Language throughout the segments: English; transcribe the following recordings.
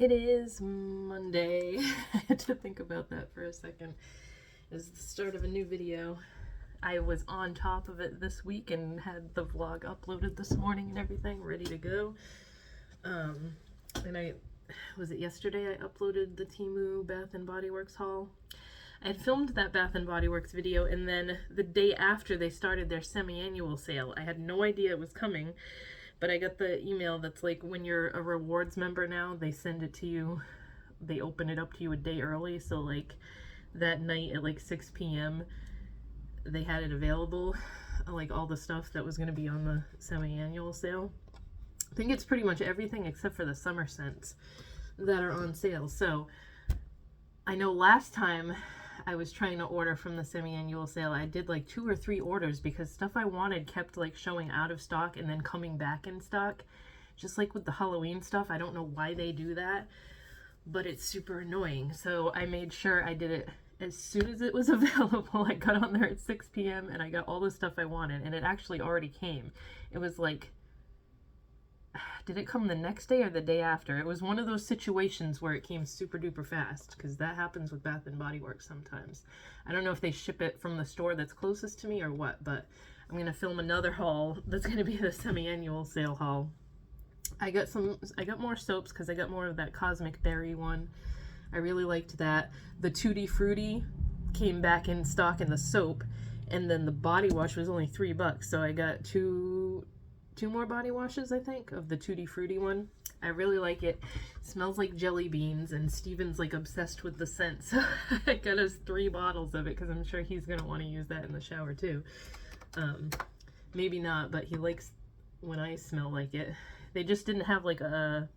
It is Monday. I had to think about that for a second. It's the start of a new video. I was on top of it this week and had the vlog uploaded this morning and everything, ready to go. And was it yesterday I uploaded the Temu Bath & Body Works haul? I had filmed that Bath & Body Works video, and then the day after they started their semi-annual sale. I had no idea it was coming, but I got the email that's like, when you're a rewards member now, they send it to you, they open it up to you a day early. So like that night at like 6 p.m. they had it available, like all the stuff that was going to be on the semi-annual sale. I think it's pretty much everything except for the summer scents that are on sale. So I know last time I was trying to order from the semi-annual sale, I did like 2 or 3 orders because stuff I wanted kept like showing out of stock and then coming back in stock. Just like with the Halloween stuff, I don't know why they do that, but it's super annoying. So I made sure I did it as soon as it was available. I got on there at 6 p.m. and I got all the stuff I wanted, and it actually already came. It was like, did it come the next day or the day after? It was one of those situations where it came super duper fast, because that happens with Bath & Body Works sometimes. I don't know if they ship it from the store that's closest to me or what, but I'm going to film another haul that's going to be the semi-annual sale haul. I got more soaps because I got more of that Cosmic Berry one. I really liked that. The Tutti Frutti came back in stock in the soap, and then the body wash was only $3, so I got two more body washes, I think, of the Tutti Frutti one. I really like it. It smells like jelly beans, and Steven's like obsessed with the scent, so I got us 3 bottles of it because I'm sure he's gonna want to use that in the shower too. Maybe not, but he likes when I smell like it. They just didn't have like a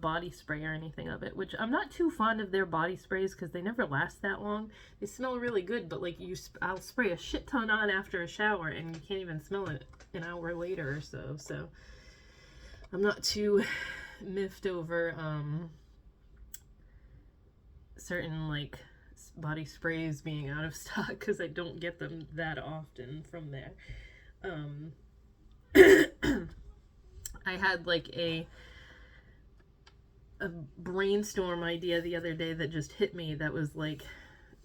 body spray or anything of it, which I'm not too fond of their body sprays because they never last that long. They smell really good, but like I'll spray a shit ton on after a shower and you can't even smell it an hour later or so. So I'm not too miffed over certain like body sprays being out of stock because I don't get them that often from there. I had like a brainstorm idea the other day that just hit me. That was like,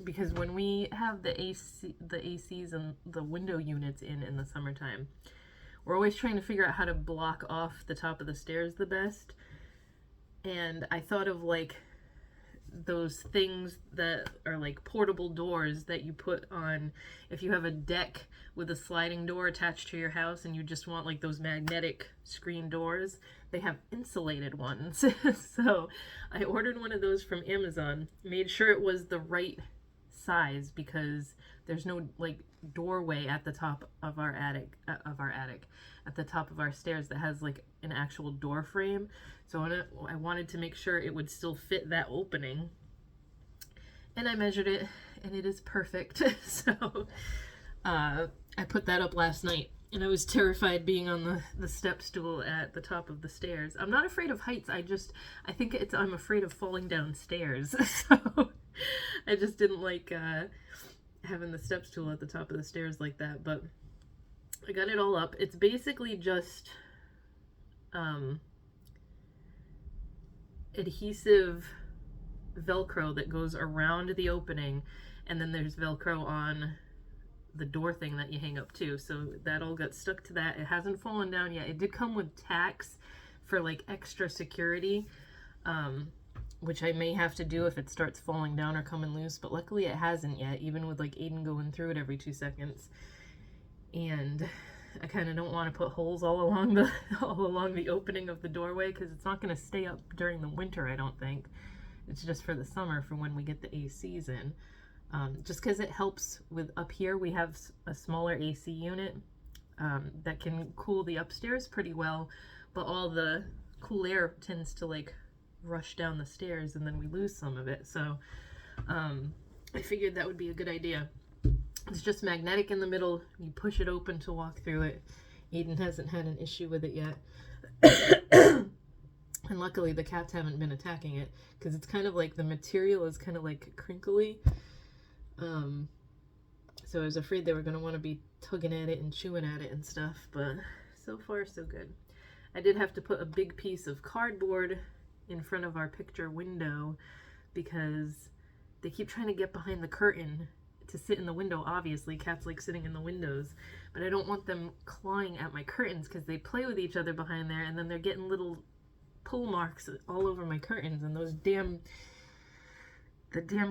because when we have the ACs and the window units in the summertime, we're always trying to figure out how to block off the top of the stairs the best. And I thought of like those things that are like portable doors that you put on if you have a deck with a sliding door attached to your house and you just want like those magnetic screen doors. They have insulated ones. So I ordered one of those from Amazon, made sure it was the right size because there's no like doorway at the top of our attic, at the top of our stairs that has like an actual door frame. So I wanted to make sure it would still fit that opening. And I measured it and it is perfect. So I put that up last night. And I was terrified being on the step stool at the top of the stairs. I'm not afraid of heights. I think I'm afraid of falling down stairs. So I just didn't like having the step stool at the top of the stairs like that. But I got it all up. It's basically just adhesive Velcro that goes around the opening. And then there's Velcro on the door thing that you hang up too, so that all got stuck to that. It hasn't fallen down yet. It did come with tacks for like extra security, which I may have to do if it starts falling down or coming loose, but luckily it hasn't yet, even with like Aiden going through it every 2 seconds. And I kind of don't want to put holes all along the opening of the doorway because it's not going to stay up during the winter, I don't think. It's just for the summer, for when we get the ACs in. Just because it helps with up here, we have a smaller AC unit that can cool the upstairs pretty well, but all the cool air tends to like rush down the stairs and then we lose some of it. So I figured that would be a good idea. It's just magnetic in the middle. You push it open to walk through it. Aiden hasn't had an issue with it yet. And luckily the cats haven't been attacking it because it's kind of like the material is kind of like crinkly. So I was afraid they were going to want to be tugging at it and chewing at it and stuff, but so far so good. I did have to put a big piece of cardboard in front of our picture window because they keep trying to get behind the curtain to sit in the window. Obviously, cats like sitting in the windows, but I don't want them clawing at my curtains because they play with each other behind there, and then they're getting little pull marks all over my curtains, and those damn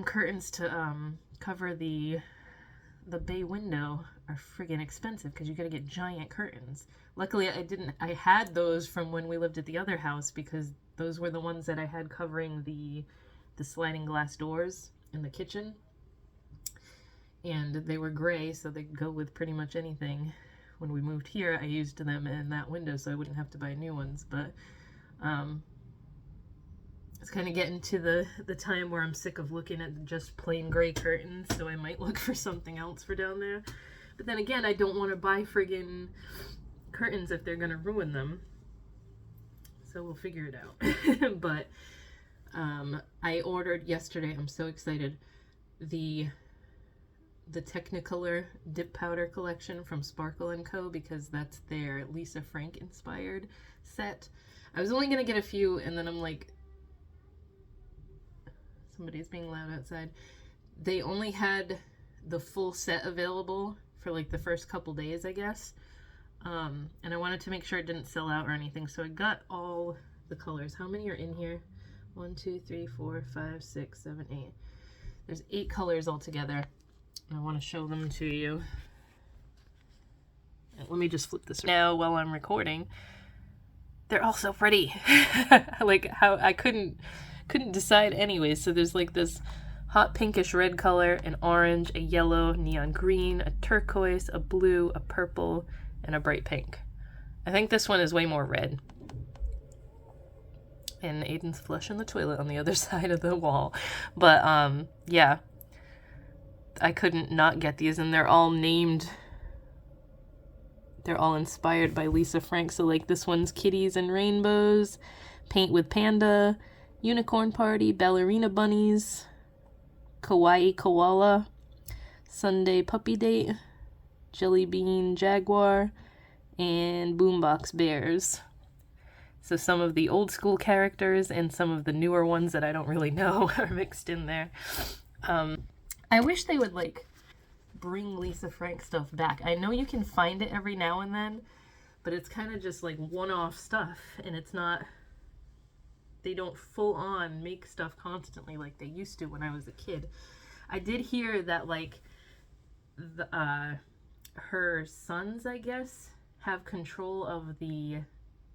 curtains to cover the bay window are friggin' expensive because you gotta get giant curtains. Luckily, I had those from when we lived at the other house because those were the ones that I had covering the sliding glass doors in the kitchen. And they were gray, so they go with pretty much anything. When we moved here, I used them in that window so I wouldn't have to buy new ones. But it's kind of getting to the time where I'm sick of looking at just plain gray curtains, so I might look for something else for down there. But then again, I don't want to buy friggin' curtains if they're going to ruin them. So we'll figure it out. But I ordered yesterday, I'm so excited, the Technicolor dip powder collection from Sparkle & Co. because that's their Lisa Frank inspired set. I was only gonna get a few, and then I'm like, somebody's being loud outside. They only had the full set available for like the first couple days, I guess. And I wanted to make sure it didn't sell out or anything, so I got all the colors. How many are in here? 1, 2, 3, 4, 5, 6, 7, 8. There's 8 colors altogether. I want to show them to you. Let me just flip this now while I'm recording. They're all so pretty. Like how I couldn't decide anyway. So there's like this hot pinkish red color, an orange, a yellow, neon green, a turquoise, a blue, a purple, and a bright pink. I think this one is way more red. And Aiden's flushing the toilet on the other side of the wall. But yeah. I couldn't not get these, and they're all named, they're all inspired by Lisa Frank. So like this one's Kitties and Rainbows, Paint with Panda, Unicorn Party, Ballerina Bunnies, Kawaii Koala, Sunday Puppy Date, Jelly Bean Jaguar, and Boombox Bears. So some of the old school characters and some of the newer ones that I don't really know are mixed in there. I wish they would, like, bring Lisa Frank stuff back. I know you can find it every now and then, but it's kind of just, like, one-off stuff, and it's not, they don't full-on make stuff constantly like they used to when I was a kid. I did hear that, like, her sons, I guess, have control of the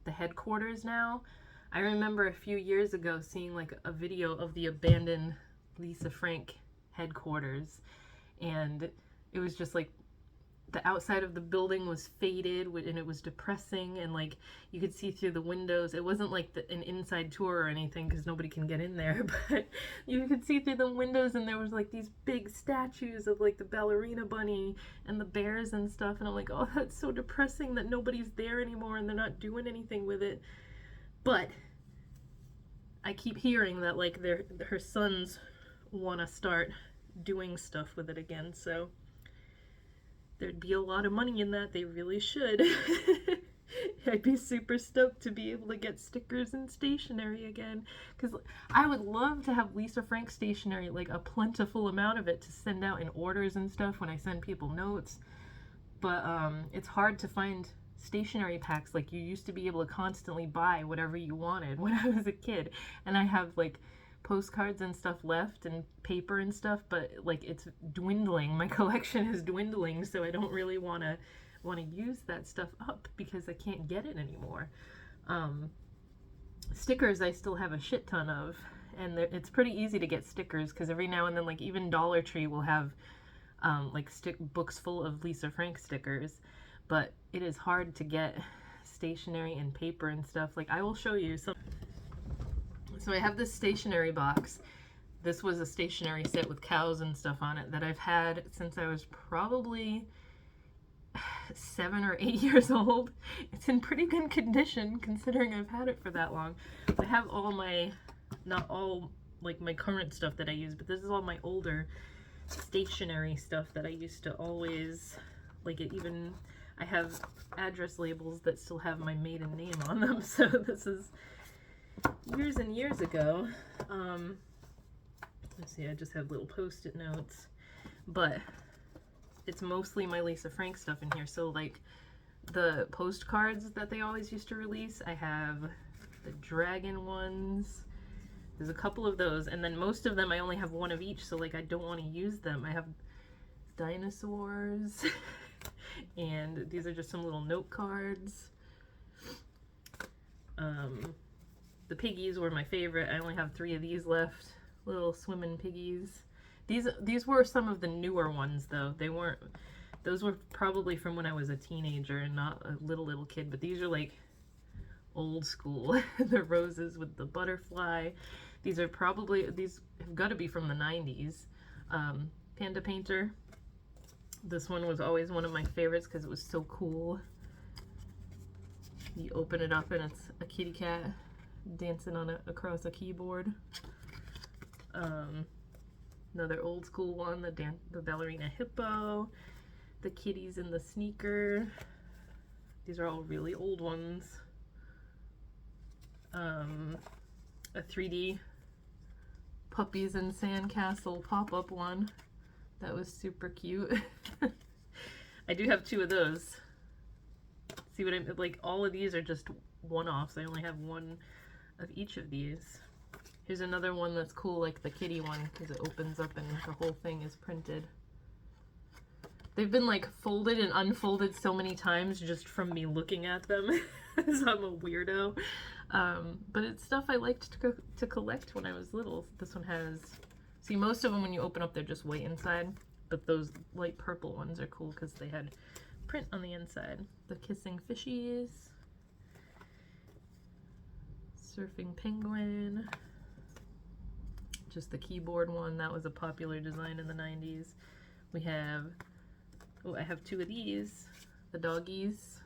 headquarters now. I remember a few years ago seeing, like, a video of the abandoned Lisa Frank headquarters, and it was just like the outside of the building was faded and it was depressing, and like you could see through the windows. It wasn't like an inside tour or anything because nobody can get in there, but you could see through the windows, and there was like these big statues of like the ballerina bunny and the bears and stuff, and I'm like, oh, that's so depressing that nobody's there anymore and they're not doing anything with it. But I keep hearing that like her sons want to start doing stuff with it again, so there'd be a lot of money in that. They really should. I'd be super stoked to be able to get stickers and stationery again, because I would love to have Lisa Frank stationery, like a plentiful amount of it to send out in orders and stuff when I send people notes. But it's hard to find stationery packs like you used to be able to constantly buy whatever you wanted when I was a kid. And I have like postcards and stuff left and paper and stuff, but like it's dwindling. My collection is dwindling, so I don't really want to use that stuff up because I can't get it anymore. Stickers I still have a shit ton of, and it's pretty easy to get stickers because every now and then, like even Dollar Tree will have like books full of Lisa Frank stickers, but it is hard to get stationery and paper and stuff. Like I will show you some. So I have this stationery box. This was a stationery set with cows and stuff on it that I've had since I was probably 7 or 8 years old. It's in pretty good condition considering I've had it for that long. I have all my, not all like my current stuff that I use, but this is all my older stationery stuff that I used to always, like it even, I have address labels that still have my maiden name on them, so this is years and years ago, let's see, I just have little post-it notes, but it's mostly my Lisa Frank stuff in here. So like the postcards that they always used to release, I have the dragon ones. There's a couple of those, and then most of them I only have one of each, so like I don't want to use them. I have dinosaurs, and these are just some little note cards. The piggies were my favorite. I only have 3 of these left. Little swimming piggies. These were some of the newer ones though. They weren't, those were probably from when I was a teenager and not a little kid, but these are like old school. The roses with the butterfly. These are probably, these have got to be from the 90s. Panda Painter. This one was always one of my favorites because it was so cool. You open it up and it's a kitty cat dancing on across a keyboard. Another old school one, the ballerina hippo, the kitties in the sneaker. These are all really old ones. A 3D puppies and sandcastle pop-up one. That was super cute. I do have 2 of those. See what I mean? Like all of these are just one-offs. I only have 1 of each of these. Here's another one that's cool, like the kitty one, because it opens up and the whole thing is printed. They've been like folded and unfolded so many times just from me looking at them. So I'm a weirdo. But it's stuff I liked to collect when I was little. This one has, see, most of them when you open up they're just white inside, but those light purple ones are cool because they had print on the inside. The kissing fishies. Surfing penguin. Just the keyboard one, that was a popular design in the 90s. We have, oh, I have 2 of these, the doggies.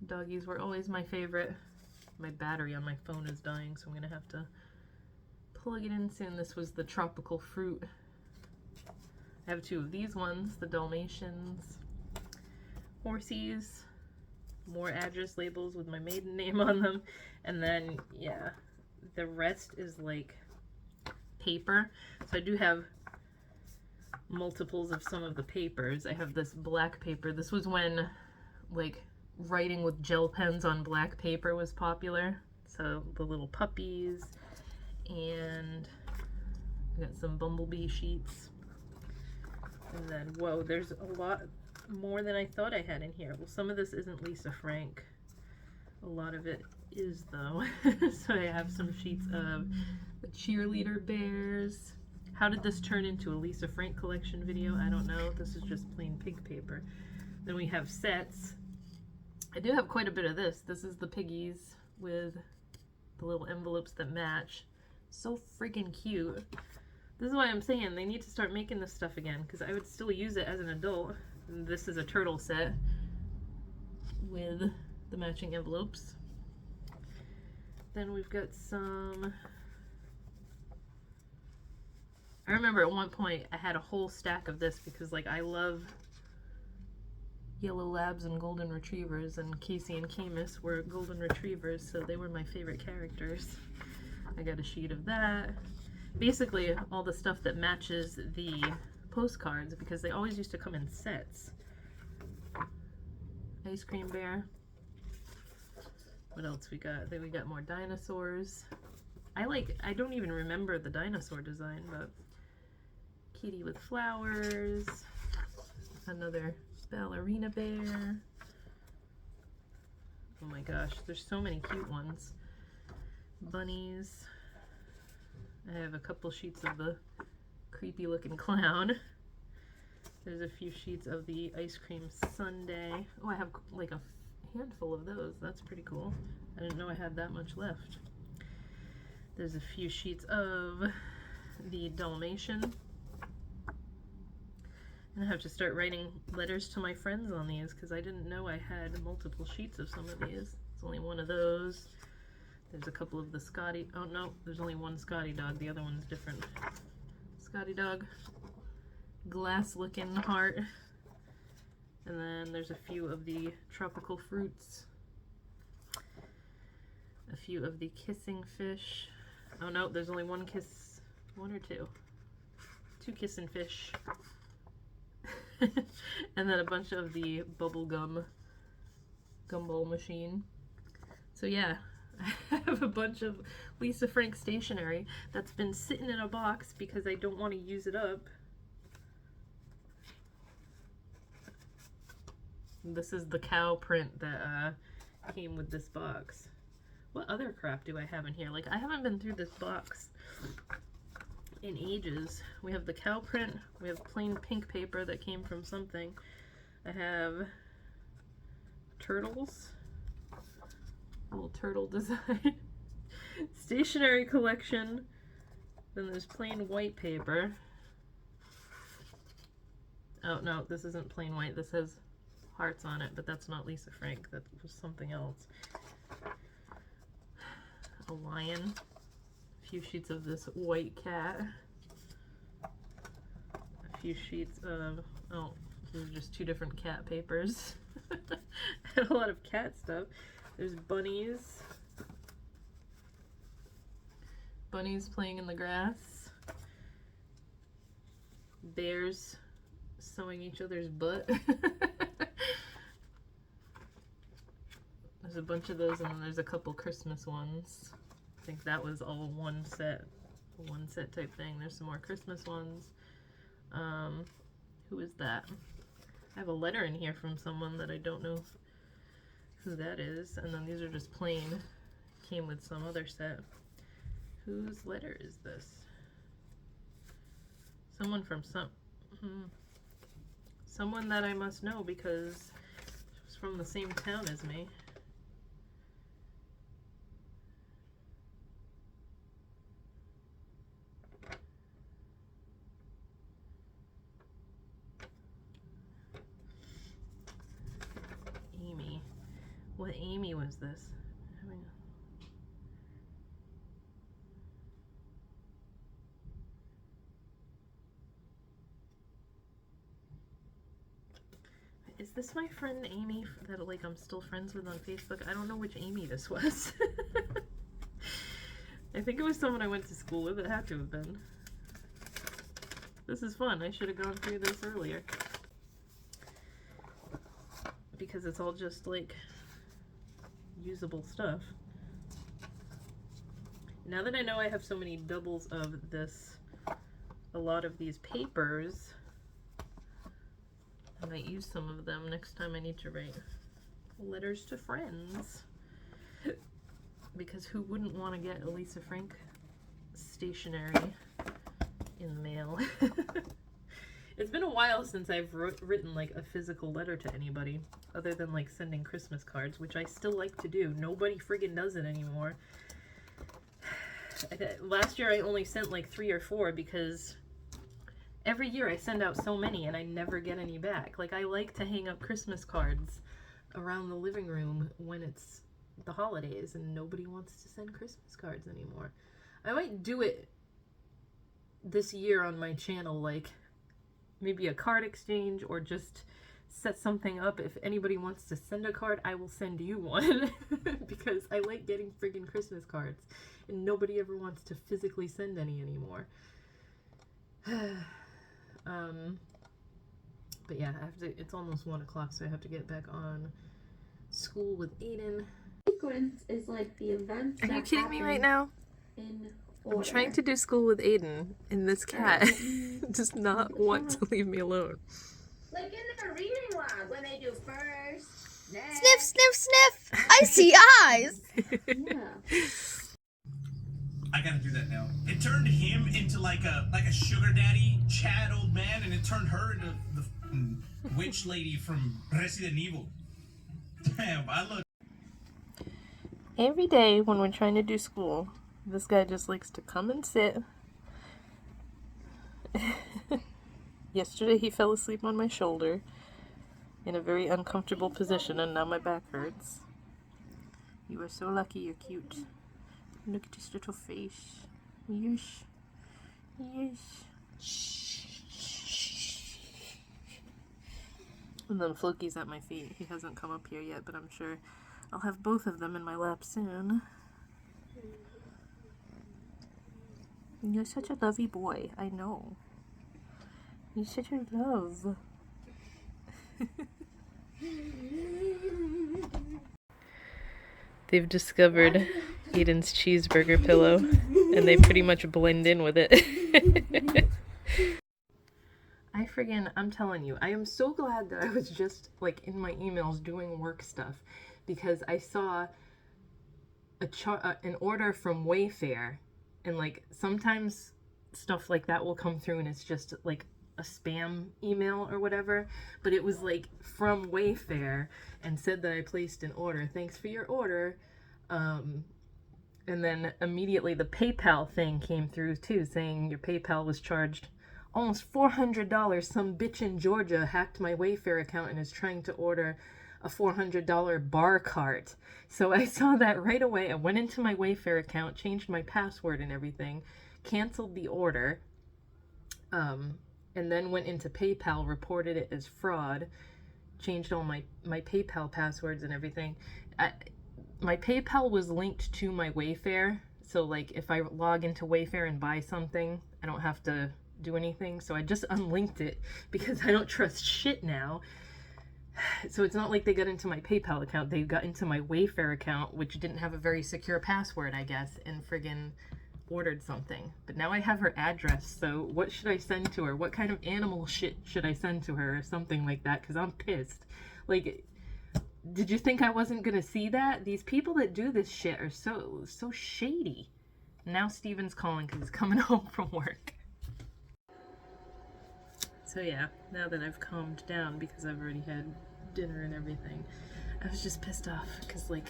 Doggies were always my favorite. My battery on my phone is dying, so I'm gonna have to plug it in soon. This was the tropical fruit. I have 2 of these ones, the Dalmatians. Horsies, more address labels with my maiden name on them. And then, yeah, the rest is like paper. So I do have multiples of some of the papers. I have this black paper. This was when like writing with gel pens on black paper was popular. So the little puppies, and I got some bumblebee sheets. And then, whoa, there's a lot more than I thought I had in here. Well, some of this isn't Lisa Frank. A lot of it is though. So I have some sheets of the cheerleader bears. How did this turn into a Lisa Frank collection video? I don't know. This is just plain pig paper. Then we have sets. I do have quite a bit of this. This is the piggies with the little envelopes that match. So freaking cute. This is why I'm saying they need to start making this stuff again, because I would still use it as an adult. And this is a turtle set with the matching envelopes. Then we've got some, I remember at one point I had a whole stack of this because like I love yellow labs and golden retrievers, and Casey and Camus were golden retrievers, so they were my favorite characters. I got a sheet of that. Basically all the stuff that matches the postcards, because they always used to come in sets. Ice cream bear. What else we got? Then we got more dinosaurs. I don't even remember the dinosaur design, but kitty with flowers. Another ballerina bear. Oh my gosh, there's so many cute ones. Bunnies. I have a couple sheets of the creepy looking clown. There's a few sheets of the ice cream sundae. Oh, I have like a handful of those. That's pretty cool. I didn't know I had that much left. There's a few sheets of the Dalmatian. And I have to start writing letters to my friends on these because I didn't know I had multiple sheets of some of these. It's only one of those. There's a couple of the Scotty. Oh no, there's only one Scotty dog. The other one's different. Scotty dog. Glass looking heart. And then there's a few of the tropical fruits. A few of the kissing fish. Oh no, there's only one or two. Two kissing fish. And then a bunch of the bubblegum gumball machine. So yeah, I have a bunch of Lisa Frank stationery that's been sitting in a box because I don't want to use it up. This is the cow print that came with this box. What other crap do I have in here? Like, I haven't been through this box in ages. We have the cow print. We have plain pink paper that came from something. I have turtles. Little turtle design. Stationery collection. Then there's plain white paper. Oh, no, this isn't plain white. This has hearts on it, but that's not Lisa Frank. That was something else. A lion. A few sheets of this white cat. A few sheets of, oh, these are just two different cat papers. And a lot of cat stuff. There's bunnies. Bunnies playing in the grass. Bears sewing each other's butt. There's a bunch of those, and then there's a couple Christmas ones. I think that was all one set type thing. There's some more Christmas ones. Who is that? I have a letter in here from someone that I don't know who that is. And then these are just plain. Came with some other set. Whose letter is this? Someone from someone that I must know because she's from the same town as me. Amy. What Amy was this? Is this my friend Amy that like I'm still friends with on Facebook? I don't know which Amy this was. I think it was someone I went to school with. It had to have been. This is fun. I should have gone through this earlier. Because it's all just like usable stuff. Now that I know I have so many doubles of this, a lot of these papers, I might use some of them next time I need to write letters to friends. Because who wouldn't want to get a Lisa Frank stationery in the mail? It's been a while since I've written like a physical letter to anybody, other than like sending Christmas cards, which I still like to do. Nobody friggin' does it anymore. Last year I only sent like 3 or 4 because every year I send out so many and I never get any back. Like, I like to hang up Christmas cards around the living room when it's the holidays and nobody wants to send Christmas cards anymore. I might do it this year on my channel, like maybe a card exchange, or just set something up. If anybody wants to send a card, I will send you one. Because I like getting friggin' Christmas cards and nobody ever wants to physically send any anymore. But yeah, I have to, it's almost 1 o'clock, so I have to get back on school with Aiden. Sequence is like the events. Are you kidding me right now? In order. I'm trying to do school with Aiden, and this cat does not want to leave me alone. Like in the reading log, when they do first, next. Sniff, sniff, sniff. I see eyes. Yeah. I gotta do that now. It turned him into like a sugar daddy, Chad old man, and it turned her into the witch lady from Resident Evil. Damn, I look. Every day when we're trying to do school, this guy just likes to come and sit. Yesterday he fell asleep on my shoulder in a very uncomfortable position, and now my back hurts. You are so lucky, you're cute. Look at his little face. Yes. Yes. And then Floki's at my feet. He hasn't come up here yet, but I'm sure I'll have both of them in my lap soon. You're such a lovey boy, I know. You're such a love. They've discovered Aiden's cheeseburger pillow, and they pretty much blend in with it. I'm telling you, I am so glad that I was just, like, in my emails doing work stuff, because I saw an order from Wayfair, and, like, sometimes stuff like that will come through and it's just, like, a spam email or whatever, but it was, like, from Wayfair and said that I placed an order. Thanks for your order. And then immediately the PayPal thing came through, too, saying your PayPal was charged almost $400. Some bitch in Georgia hacked my Wayfair account and is trying to order a $400 bar cart. So I saw that right away. I went into my Wayfair account, changed my password and everything, canceled the order, and then went into PayPal, reported it as fraud, changed all my PayPal passwords and everything. My PayPal was linked to my Wayfair, so, like, if I log into Wayfair and buy something, I don't have to do anything. So I just unlinked it because I don't trust shit now. So it's not like they got into my PayPal account. They got into my Wayfair account, which didn't have a very secure password, I guess, and friggin' ordered something. But now I have her address, so what should I send to her? What kind of animal shit should I send to her or something like that? Because I'm pissed. Like, did you think I wasn't gonna see that? These people that do this shit are so shady. Now Steven's calling because he's coming home from work. So yeah, now that I've calmed down because I've already had dinner and everything, I was just pissed off because, like,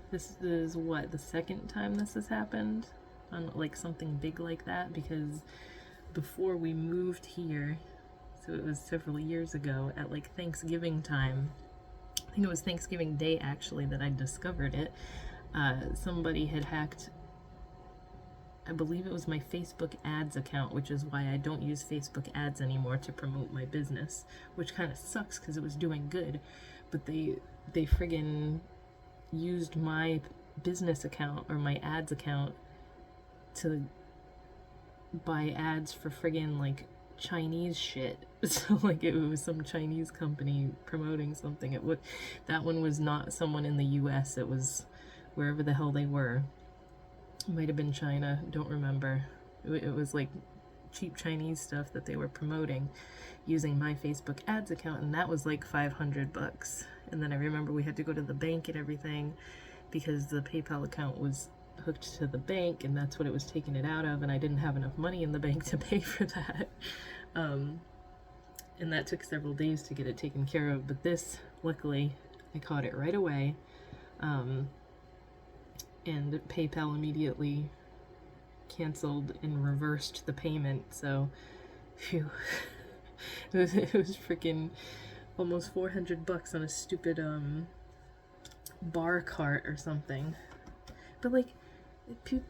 this is what, the second time this has happened on, like, something big like that, because before we moved here, so it was several years ago, at, like, Thanksgiving time, I think it was Thanksgiving Day actually that I discovered it, somebody had hacked, I believe it was my Facebook ads account, which is why I don't use Facebook ads anymore to promote my business, which kind of sucks because it was doing good, but they friggin' used my business account or my ads account to buy ads for friggin' like Chinese shit. So like it was some Chinese company promoting something. That one was not someone in the US, it was wherever the hell they were. It might have been China, don't remember. It was like cheap Chinese stuff that they were promoting using my Facebook ads account, and that was like $500. And then I remember we had to go to the bank and everything because the PayPal account was hooked to the bank and that's what it was taking it out of, and I didn't have enough money in the bank to pay for that. And that took several days to get it taken care of, but this, luckily, I caught it right away. And PayPal immediately canceled and reversed the payment, so phew. It was freaking almost $400 on a stupid bar cart or something. But like,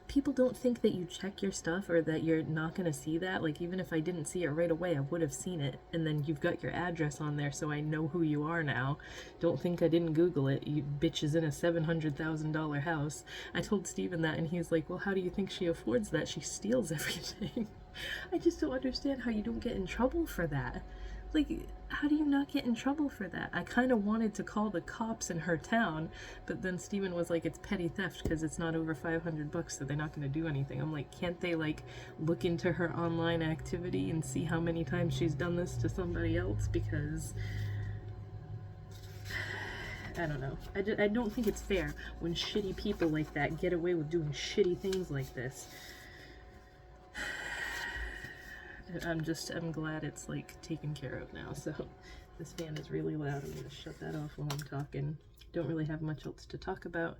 people don't think that you check your stuff or that you're not gonna see that. Like, even if I didn't see it right away, I would have seen it. And then you've got your address on there, so I know who you are now. Don't think I didn't Google it. You bitch is in a $700,000 house. I told Steven that, and he's like, well, how do you think she affords that? She steals everything. I just don't understand how you don't get in trouble for that. Like, how do you not get in trouble for that? I kind of wanted to call the cops in her town, but then Steven was like, it's petty theft because it's not over $500, so they're not going to do anything. I'm like, can't they, like, look into her online activity and see how many times she's done this to somebody else? Because I don't know. I don't think it's fair when shitty people like that get away with doing shitty things like this. I'm glad it's, like, taken care of now. So this fan is really loud. I'm gonna shut that off while I'm talking. Don't really have much else to talk about.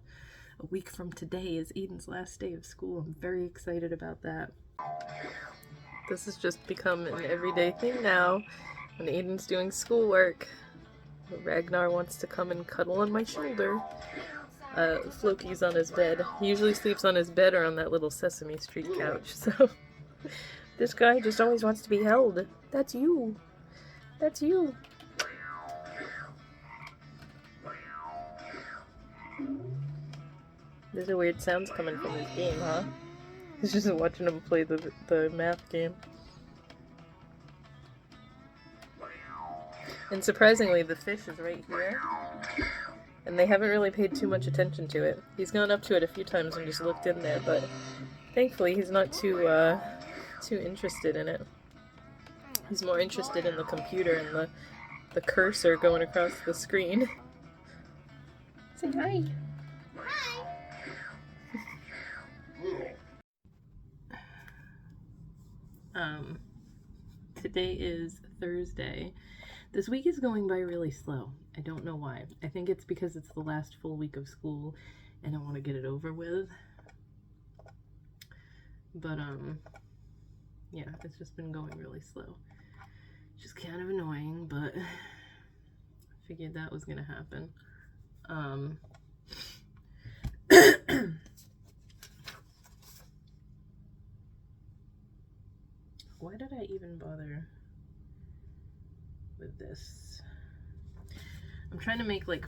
A week from today is Aiden's last day of school. I'm very excited about that. This has just become an everyday thing now. When Aiden's doing schoolwork, Ragnar wants to come and cuddle on my shoulder. Floki's on his bed. He usually sleeps on his bed or on that little Sesame Street couch, so this guy just always wants to be held. That's you. That's you. These are weird sounds coming from this game, huh? He's just watching him play the math game. And surprisingly, the fish is right here. And they haven't really paid too much attention to it. He's gone up to it a few times and just looked in there, but thankfully he's not too interested in it. He's more interested in the computer and the cursor going across the screen. Say hi. Today is Thursday. This week is going by really slow. I don't know why. I think it's because it's the last full week of school and I want to get it over with. But, yeah, it's just been going really slow. Just kind of annoying, but I figured that was gonna happen. Why did I even bother with this? I'm trying to make like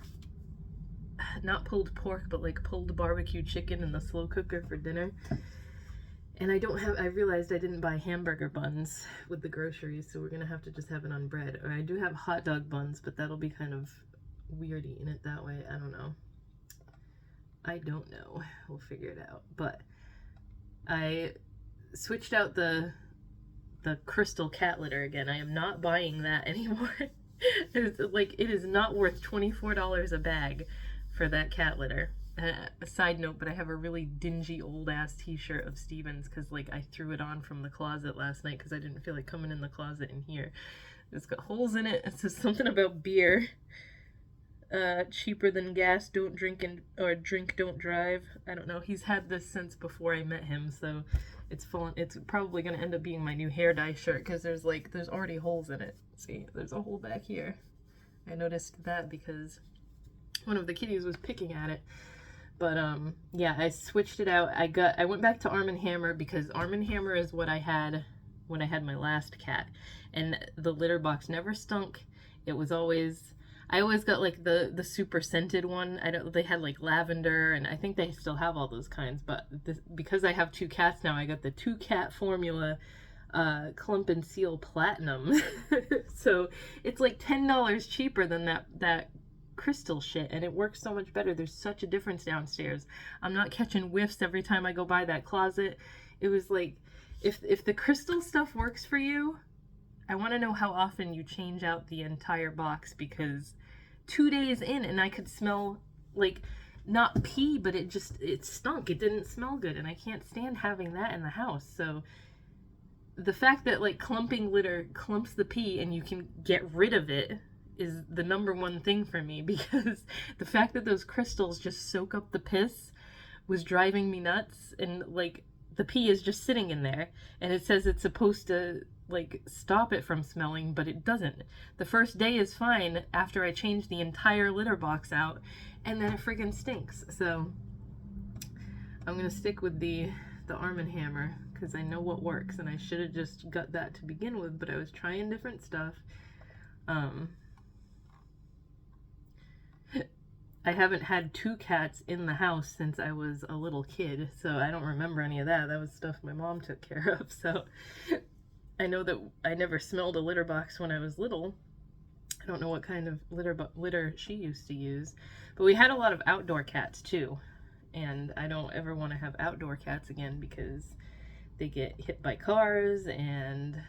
not pulled pork but like pulled barbecue chicken in the slow cooker for dinner, and I realized I didn't buy hamburger buns with the groceries, so we're gonna have to just have it on bread. Or I do have hot dog buns, but that'll be kind of weird eating it that way. I don't know. We'll figure it out. But I switched out the crystal cat litter again. I am not buying that anymore. It is not worth $24 a bag for that cat litter. A side note, but I have a really dingy old ass t-shirt of Steven's because like I threw it on from the closet last night because I didn't feel like coming in the closet in here. It's got holes in it. It says something about beer. Cheaper than gas, don't drink drink, don't drive. I don't know. He's had this since before I met him, so it's probably gonna end up being my new hair dye shirt because there's already holes in it. See, there's a hole back here. I noticed that because one of the kitties was picking at it. But yeah, I switched it out. I went back to Arm & Hammer because Arm & Hammer is what I had when I had my last cat, and the litter box never stunk. It was always, I always got like the super scented one. They had like lavender, and I think they still have all those kinds, but because I have 2 cats now, I got the 2-cat formula Clump and Seal Platinum. So it's like $10 cheaper than that crystal shit, and it works so much better. There's such a difference downstairs. I'm not catching whiffs every time I go by that closet. It was like, if the crystal stuff works for you, I want to know how often you change out the entire box, because 2 days in and I could smell like not pee, but it stunk. It didn't smell good, and I can't stand having that in the house. So the fact that like clumping litter clumps the pee and you can get rid of it is the #1 thing for me, because the fact that those crystals just soak up the piss was driving me nuts. And like the pee is just sitting in there, and it says it's supposed to like stop it from smelling, but it doesn't. The first day is fine after I change the entire litter box out, and then it friggin' stinks. So I'm gonna stick with the Arm & Hammer because I know what works, and I should have just got that to begin with, but I was trying different stuff. I haven't had 2 cats in the house since I was a little kid, so I don't remember any of that. That was stuff my mom took care of. So I know that I never smelled a litter box when I was little. I don't know what kind of litter she used to use, but we had a lot of outdoor cats too, and I don't ever want to have outdoor cats again because they get hit by cars. And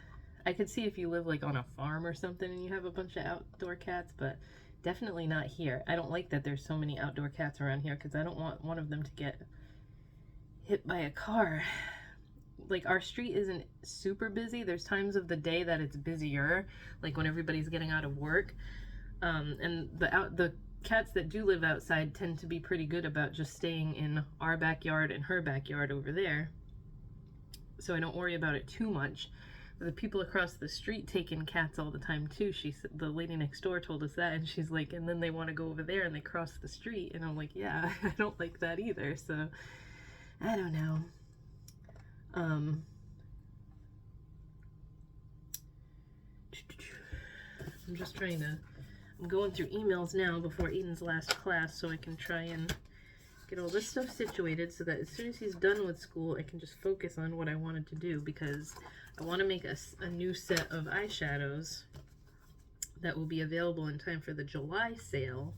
I could see if you live like on a farm or something and you have a bunch of outdoor cats, but definitely not here. I don't like that there's so many outdoor cats around here because I don't want one of them to get hit by a car. Like, our street isn't super busy. There's times of the day that it's busier, like when everybody's getting out of work. And the cats that do live outside tend to be pretty good about just staying in our backyard and her backyard over there. So I don't worry about it too much. But the people across the street take in cats all the time too. The lady next door told us that, and she's like, and then they want to go over there and they cross the street. And I'm like, yeah, I don't like that either. So I don't know. I'm just I'm going through emails now before Eden's last class so I can try and get all this stuff situated so that as soon as he's done with school, I can just focus on what I wanted to do, because I want to make a new set of eyeshadows that will be available in time for the July sale.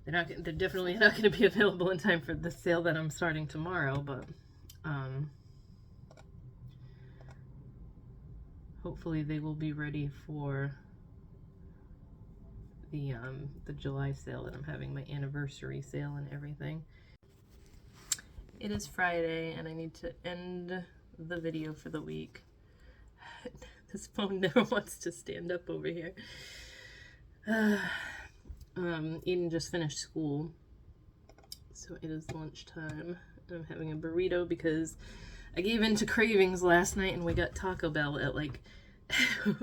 They're definitely not going to be available in time for the sale that I'm starting tomorrow, but hopefully they will be ready for the July sale that I'm having, my anniversary sale and everything. It is Friday and I need to end the video for the week. This phone never wants to stand up over here. Eden just finished school, so it is lunchtime. I'm having a burrito because I gave in to cravings last night and we got Taco Bell at like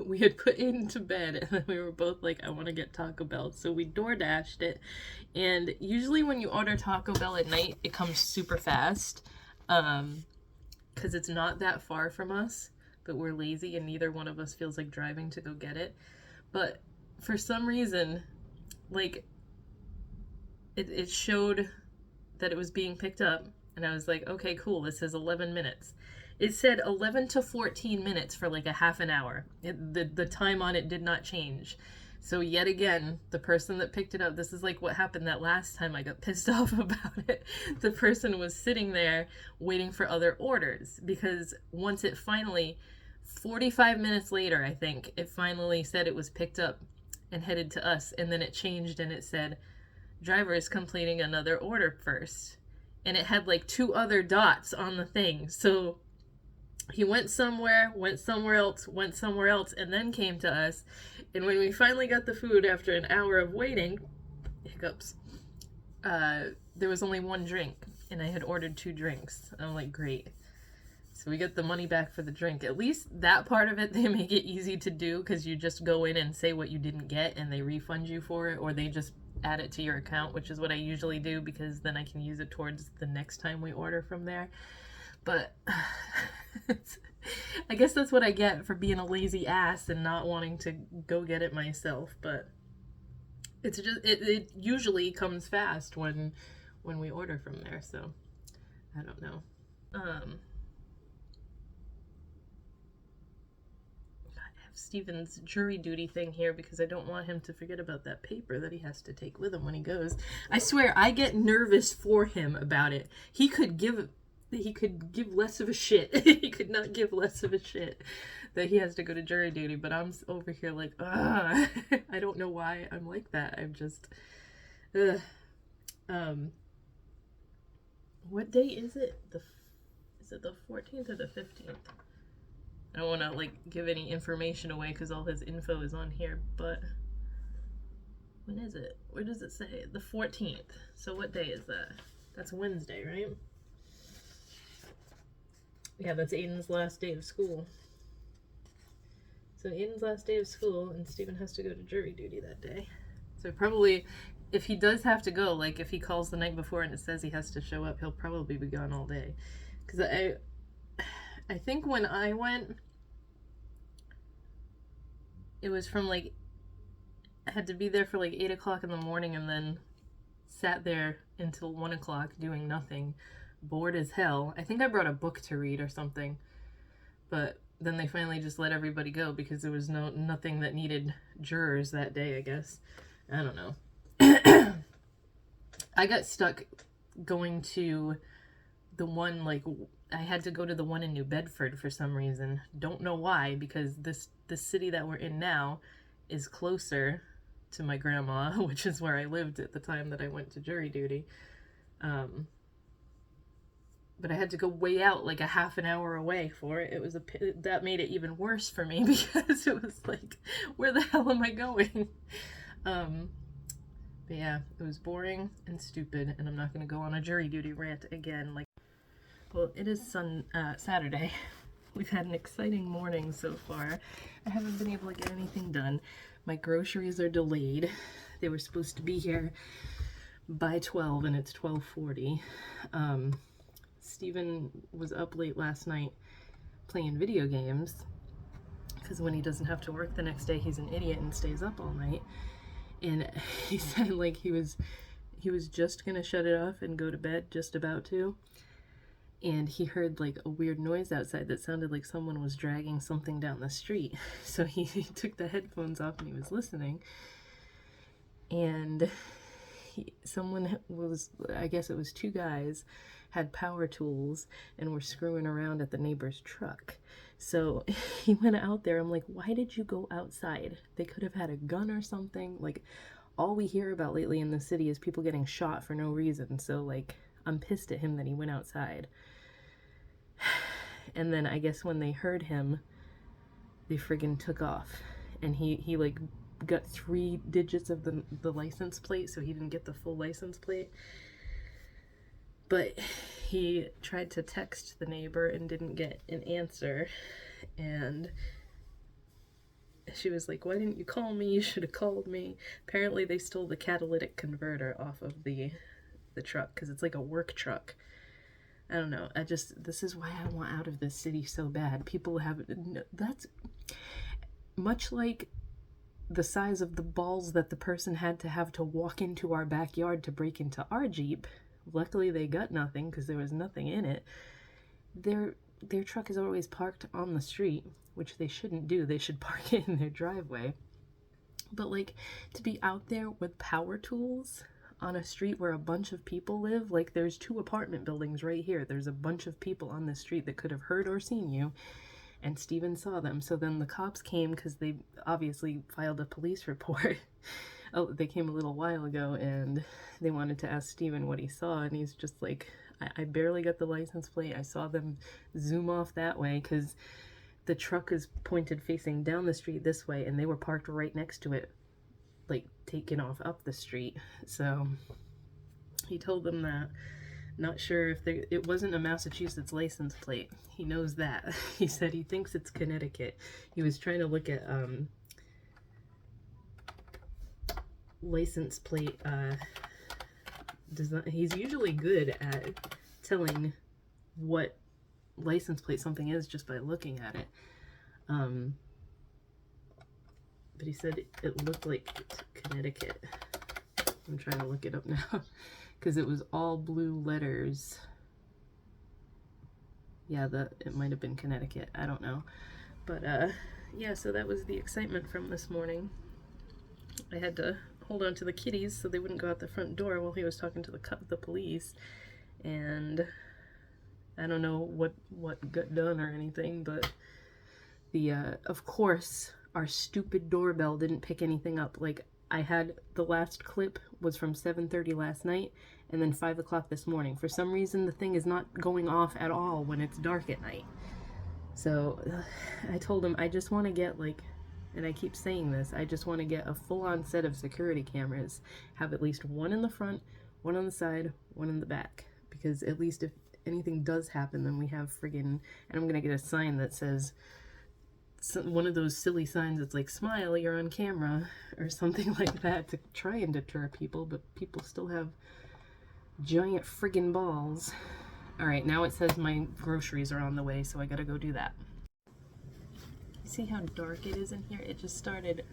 we had put into bed and then we were both like, I want to get Taco Bell, so we DoorDashed it. And usually when you order Taco Bell at night, it comes super fast because it's not that far from us, but we're lazy and neither one of us feels like driving to go get it. But for some reason, like, it showed that it was being picked up and I was like, okay, cool, this is 11 minutes. It said 11 to 14 minutes for like a half an hour. The time on it did not change. So yet again, the person that picked it up, this is like what happened that last time I got pissed off about it. The person was sitting there waiting for other orders, because once it finally, 45 minutes later, I think, it finally said it was picked up and headed to us, and then it changed and it said, driver is completing another order first. And it had like 2 other dots on the thing. So he went somewhere else, and then came to us. And when we finally got the food after an hour of waiting, hiccups, there was only 1 drink, and I had ordered 2 drinks. I'm like, great. So we get the money back for the drink. At least that part of it, they make it easy to do, because you just go in and say what you didn't get, and they refund you for it, or they just add it to your account, which is what I usually do, because then I can use it towards the next time we order from there. But I guess that's what I get for being a lazy ass and not wanting to go get it myself. But it's just, it usually comes fast when we order from there, so I don't know. I have Steven's jury duty thing here because I don't want him to forget about that paper that he has to take with him when he goes. I swear, I get nervous for him about it. He could give less of a shit. He could not give less of a shit that he has to go to jury duty, but I'm over here like, ugh. I don't know why I'm like that. I'm just, ugh. What day is it? Is it the 14th or the 15th? I don't want to like give any information away because all his info is on here, but when is it? Where does it say? The 14th. So what day is that? That's Wednesday, right? Yeah, that's Aiden's last day of school. So Aiden's last day of school, and Steven has to go to jury duty that day. So probably, if he does have to go, like if he calls the night before and it says he has to show up, he'll probably be gone all day. Because I think when I went, it was from like, I had to be there for like 8 o'clock in the morning and then sat there until 1 o'clock doing nothing. Bored as hell. I think I brought a book to read or something, but then they finally just let everybody go because there was nothing that needed jurors that day, I guess. I don't know. I got stuck going to the one, like, I had to go to the one in New Bedford for some reason. Don't know why, because the city that we're in now is closer to my grandma, which is where I lived at the time that I went to jury duty. But I had to go way out, like a half an hour away for it. That made it even worse for me because it was like, where the hell am I going? But yeah, it was boring and stupid, and I'm not going to go on a jury duty rant again. Well, it is Saturday. We've had an exciting morning so far. I haven't been able to get anything done. My groceries are delayed. They were supposed to be here by 12, and it's 12:40. Steven was up late last night playing video games because when he doesn't have to work the next day, he's an idiot and stays up all night. And he said like he was he was just gonna shut it off and go to bed, just about to, and he heard like a weird noise outside that sounded like someone was dragging something down the street. So he took the headphones off and he was listening, and someone was, I guess it was two guys, had power tools and were screwing around at the neighbor's truck. So he went out there. I'm like, why did you go outside? They could have had a gun or something. Like, all we hear about lately in the city is people getting shot for no reason. So, like, I'm pissed at him that he went outside. And then I guess when they heard him, they friggin' took off. And he like, got 3 digits of the license plate, so he didn't get the full license plate. But he tried to text the neighbor and didn't get an answer, and she was like, why didn't you call me? You should have called me. Apparently they stole the catalytic converter off of the truck, because it's like a work truck. I don't know, this is why I want out of this city so bad. People have, that's much like the size of the balls that the person had to have to walk into our backyard to break into our Jeep. Luckily they got nothing because there was nothing in it. Their truck is always parked on the street, which they shouldn't do. They should park it in their driveway. But like, to be out there with power tools on a street where a bunch of people live, like there's 2 apartment buildings right here. There's a bunch of people on the street that could have heard or seen you, and Steven saw them. So then the cops came because they obviously filed a police report. Oh, they came a little while ago, and they wanted to ask Steven what he saw, and he's just like, I barely got the license plate. I saw them zoom off that way because the truck is pointed facing down the street this way, and they were parked right next to it, like taking off up the street. So he told them that. Not sure if it wasn't a Massachusetts license plate. He knows that. He said he thinks it's Connecticut. He was trying to look at license plate design. He's usually good at telling what license plate something is just by looking at it. But he said it looked like Connecticut. I'm trying to look it up now because it was all blue letters. Yeah, it might have been Connecticut. I don't know. But yeah, so that was the excitement from this morning. I had to hold on to the kitties so they wouldn't go out the front door while he was talking to the police, and I don't know what got done or anything, but of course our stupid doorbell didn't pick anything up. Like, I had the last clip was from 7:30 last night and then 5 o'clock this morning. For some reason the thing is not going off at all when it's dark at night. So I told him I just want to get, like, and I keep saying this, I just want to get a full-on set of security cameras. Have at least one in the front, one on the side, one in the back. Because at least if anything does happen, then we have friggin', and I'm gonna get a sign that says, one of those silly signs that's like, smile, you're on camera, or something like that, to try and deter people, but people still have giant friggin' balls. Alright, now it says my groceries are on the way, so I gotta go do that. See how dark it is in here? It just started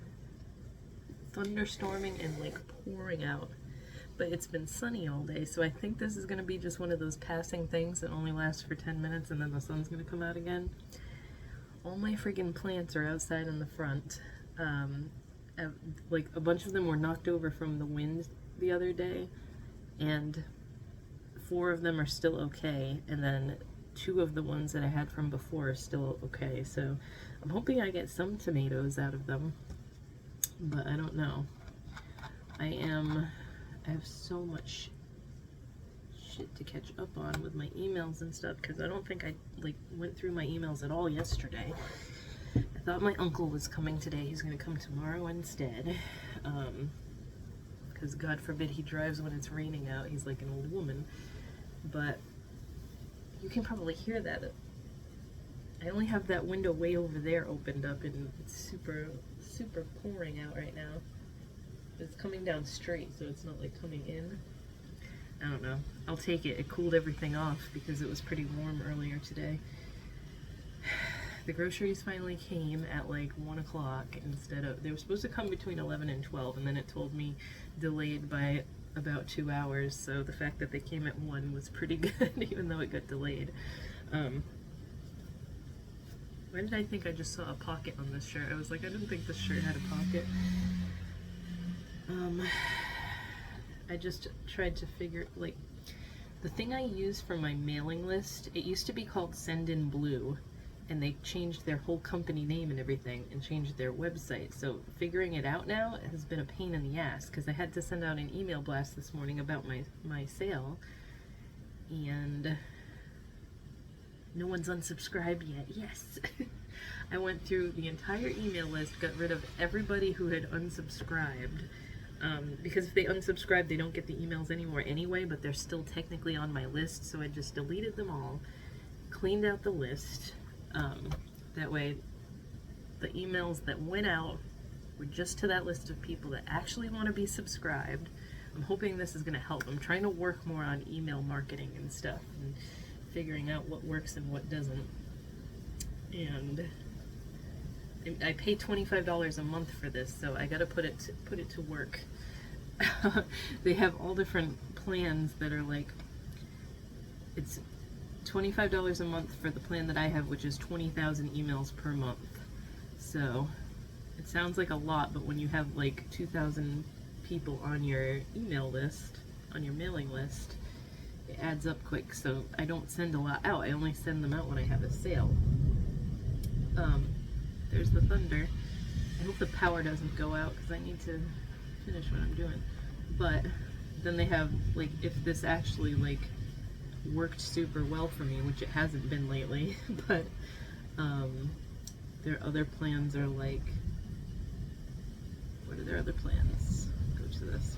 thunderstorming and like pouring out. But it's been sunny all day, so I think this is gonna be just one of those passing things that only lasts for 10 minutes and then the sun's gonna come out again. All my friggin' plants are outside in the front. Like, a bunch of them were knocked over from the wind the other day, and 4 of them are still okay, and then 2 of the ones that I had from before are still okay. So I'm hoping I get some tomatoes out of them, but I don't know. I have so much shit to catch up on with my emails and stuff, because I don't think I went through my emails at all yesterday. I thought my uncle was coming today. He's gonna come tomorrow instead, because God forbid he drives when it's raining out. He's like an old woman. But you can probably hear that. I only have that window way over there opened up, and it's super pouring out right now. It's coming down straight, so it's not like coming in. I don't know. I'll take it. It cooled everything off because it was pretty warm earlier today. The groceries finally came at like 1 o'clock instead of, they were supposed to come between 11 and 12, and then it told me delayed by about 2 hours, so the fact that they came at 1 was pretty good, even though it got delayed. Why did I think I just saw a pocket on this shirt? I was like, I didn't think this shirt had a pocket. I just tried to figure, like, the thing I use for my mailing list, it used to be called Send in Blue, and they changed their whole company name and everything, and changed their website. So figuring it out now has been a pain in the ass, because I had to send out an email blast this morning about my sale, and no one's unsubscribed yet. Yes! I went through the entire email list, got rid of everybody who had unsubscribed, because if they unsubscribe, they don't get the emails anymore anyway, but they're still technically on my list, so I just deleted them all, cleaned out the list. That way, the emails that went out were just to that list of people that actually want to be subscribed. I'm hoping this is going to help. I'm trying to work more on email marketing and stuff, and figuring out what works and what doesn't. And I pay $25 a month for this, so I gotta put it to work. They have all different plans that are like, it's $25 a month for the plan that I have, which is 20,000 emails per month. So it sounds like a lot, but when you have like 2,000 people on your email list, on your mailing list, it adds up quick. So I don't send a lot out. I only send them out when I have a sale. There's the thunder. I hope the power doesn't go out because I need to finish what I'm doing. But then they have, like, if this actually like worked super well for me, which it hasn't been lately, but their other plans are like, what are their other plans? Go to this.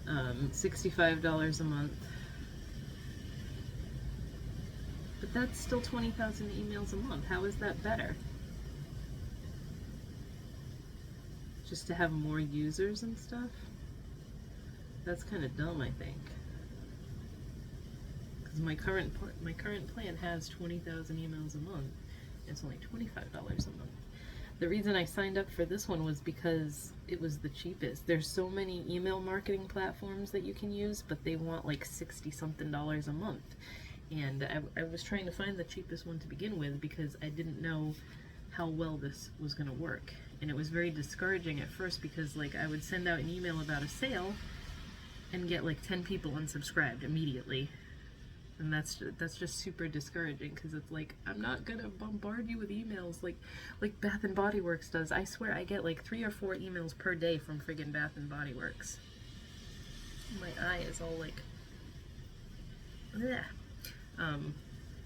$65 a month. But that's still 20,000 emails a month. How is that better? Just to have more users and stuff? That's kind of dumb, I think. Because my current plan has 20,000 emails a month. It's only $25 a month. The reason I signed up for this one was because it was the cheapest. There's so many email marketing platforms that you can use, but they want like $60-something a month. And I was trying to find the cheapest one to begin with because I didn't know how well this was going to work. And it was very discouraging at first because, like, I would send out an email about a sale and get like 10 people unsubscribed immediately. And that's just super discouraging because it's like, I'm not going to bombard you with emails like Bath & Body Works does. I swear I get like 3 or 4 emails per day from friggin' Bath & Body Works. My eye is all like, bleh.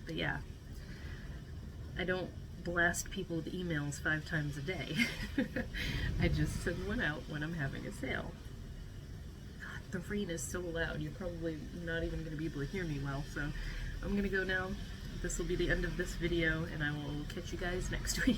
But yeah, I don't blast people with emails 5 times a day. I just send one out when I'm having a sale. God, the rain is so loud, you're probably not even going to be able to hear me well, so I'm going to go now. This will be the end of this video, and I will catch you guys next week.